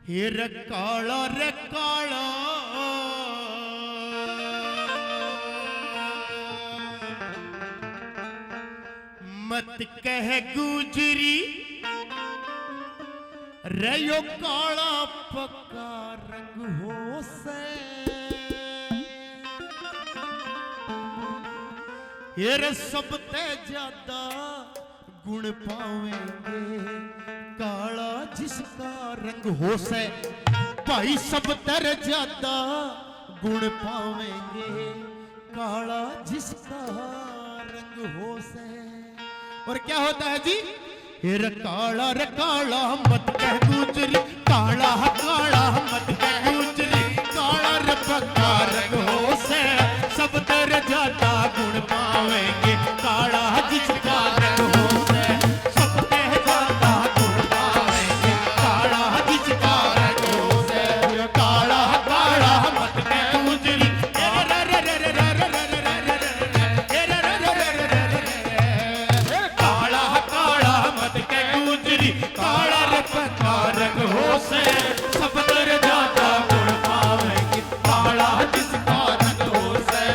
हे रे काला मत कह गुजरी रयो काला पक्का रंग हो से ये सब ते ज्यादा गुण पावेंगे काला जिसका रंग हो से भाई सब तर ज्यादा गुण पावेंगे काला जिसका रंग हो से। और क्या होता है जी? रे काला मत कह गुजरी काला मत कह गुजरी काला रे पक्का रंग हो से सब तर ज्यादा गुण पावेंगे काला जिसका रंग हो से सब तर ज्यादा गुण पावेंगे काला जिसका रंग हो से। काला मत कह गुजरी काला रे पक्का रंग हो से सब तर ज्यादा गुण पावेंगे काला जिसका रंग हो से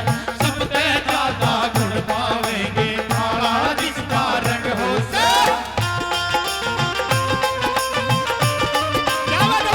सब तर ज्यादा गुण पावेंगे काला जिसका रंग हो से। क्या बात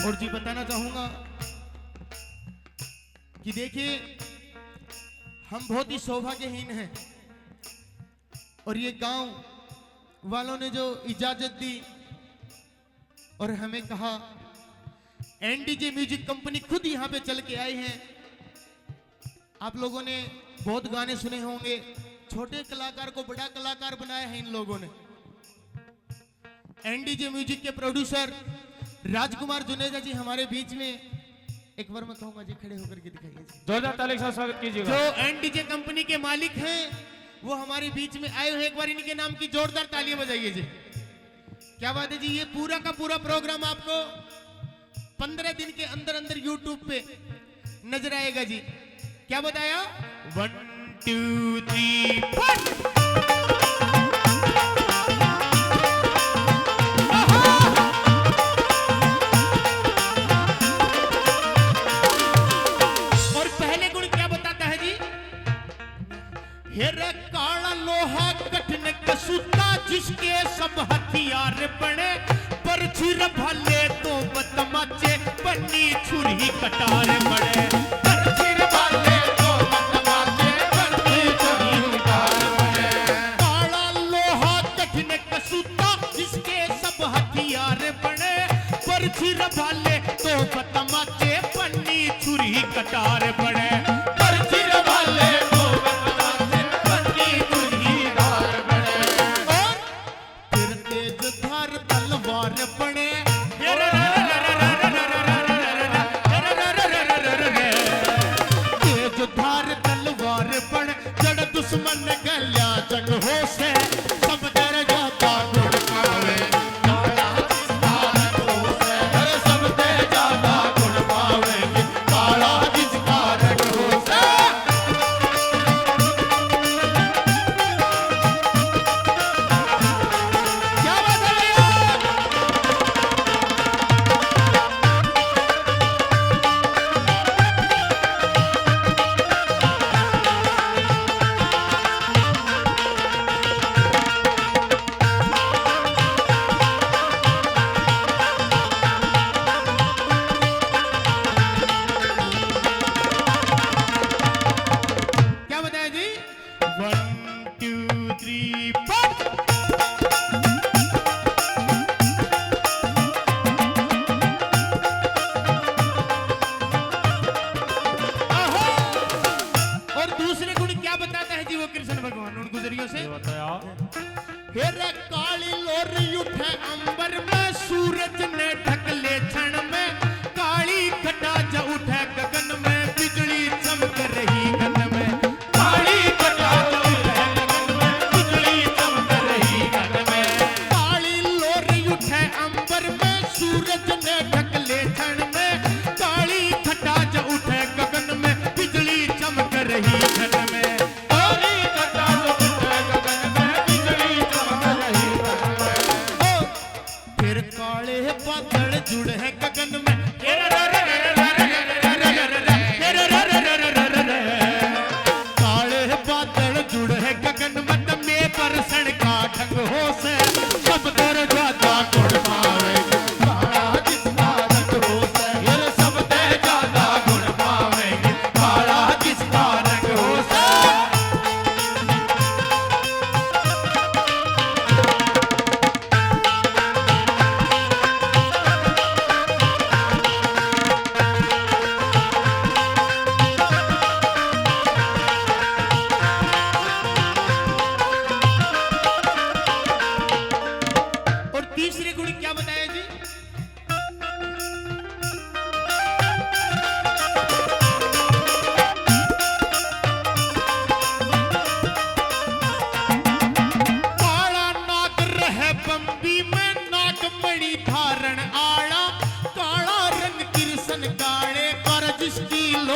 और जी बताना चाहूंगा कि देखिए हम बहुत ही सौभाग्यहीन हैं और ये गांव वालों ने जो इजाजत दी और हमें कहा एनडीजे म्यूजिक कंपनी खुद यहां पे चल के आए हैं। आप लोगों ने बहुत गाने सुने होंगे, छोटे कलाकार को बड़ा कलाकार बनाया है इन लोगों ने। एनडीजे म्यूजिक के प्रोड्यूसर राजकुमार जुनेजा जी हमारे बीच में, एक बार मैं कहूंगा जी खड़े होकर के दिखाइए जी, जोरदार ताली से स्वागत कीजिएगा। जो एनडीजे कंपनी के मालिक हैं वो हमारे बीच में आए हुए, एक बार इनके नाम की जोरदार तालियां बजाइए जी। क्या बात है जी, ये पूरा का पूरा प्रोग्राम आपको 15 दिन के अंदर अंदर यूट्यूब पे नजर आएगा जी। क्या बताया? 1 2 3 4 हेरे काला लोहा कठिन कसूता जिसके सब हथियार बने बरछी रभाले तो बतमाचे बन्नी छुरी कटार बने बरछी रभाले तो बतमाचे बन्नी छुरी कटार बने। काला लोहा कठिन कसूता जिसके सब हथियार बने बरछी रभाले तो बतमाचे बन्नी छुरी कटार बने बरछी रभाले दुश्मन गल्या जंग हो से सब तर ज्यादा गुण पावे काला जिसका रंग हो से सब तर ज्यादा गुण पावेंगे काला जिसका रंग हो से। क्या बात है? हेरे काली लोरी उठे अंबर में सूरज ने ढक ले क्षण में काली घटा जा उठे गगन में बिजली चमक रही गगन में काली घटा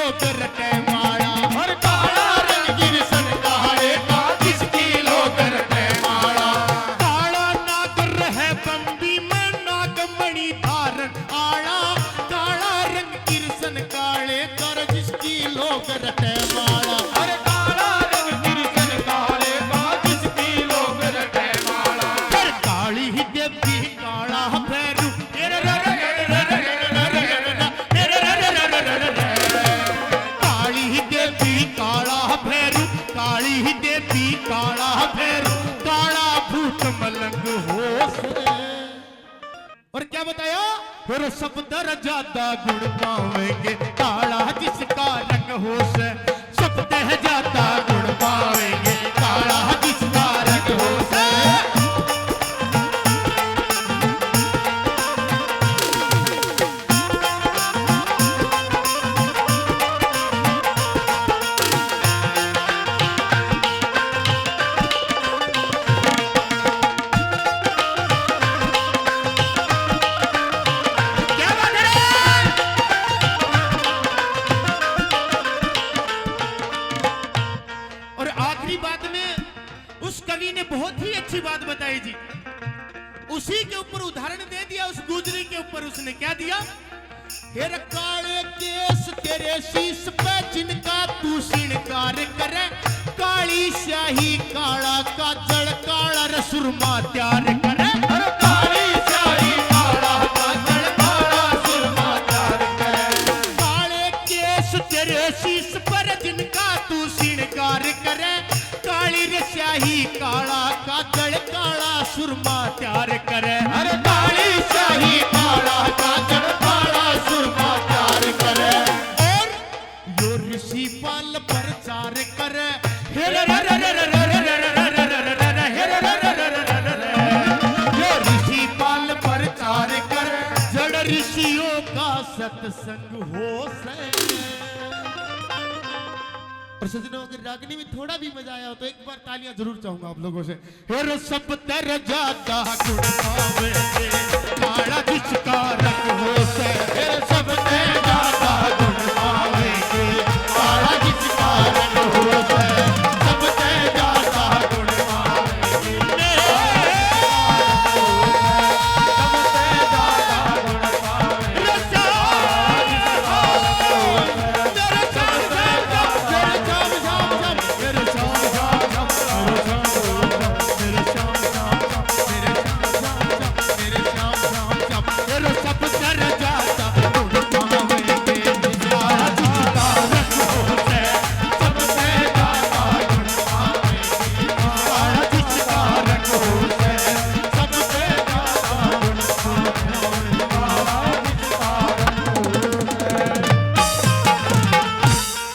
लोग रटे माला और काला रंग गिरसन काले का जिसकी लोग रटे माला काला नागर है बंबी में नागमणि धारण आला काला रंग गिरसन काले कर जिसकी लोग रटे माला अरे काला रंग गिरसन काले का जिसकी लोग रटे माला कर काली ही देवी काला भैरू काली ही देवी काला भैरू काली ही देवी काला भैरू काला भूत मलंग होश और क्या बताया फिर सब दर्जादा गुण पावेंगे काला जिसका रंग होश सब दर्जादा गुण पावेंगे काला जिसका रंग होश क्या बात है रे? और आखिरी बात में उस कवि ने बहुत ही अच्छी बात बताई जी उसी के ऊपर उदाहरण दे दिया उस गुजरी के ऊपर उसने क्या दिया हेर काले केस तेरे शीश पे जिनका तू श्रृंगार करे काली स्याही काला काजल काला रसुरमा तैयार करे अरे काली स्याही काला काजल काला सुरमा तैयार करे काले केस तेरे शीश पर जिनका तू श्रृंगार करे काली रे स्याही काला काजल काला सुरमा तैयार करे अरे काली स्याही काला काजल काला सुरमा तैयार करे और यो ऋषि पाल प्रचार करे हे रे रे रे रे रे रे रे रे रे रे रे रे रे हे रे रे रे रे रे रे रे रे। यो ऋषि पाल प्रचार करे जड़ ऋषियों का सत्संग हो से और सजनों अगर रागनी में थोड़ा भी मजा आया हो तो एक बार तालियां जरूर चाहूंगा आप लोगों से हेर सब तर जाता गुण पावे काला जिसका रंग हो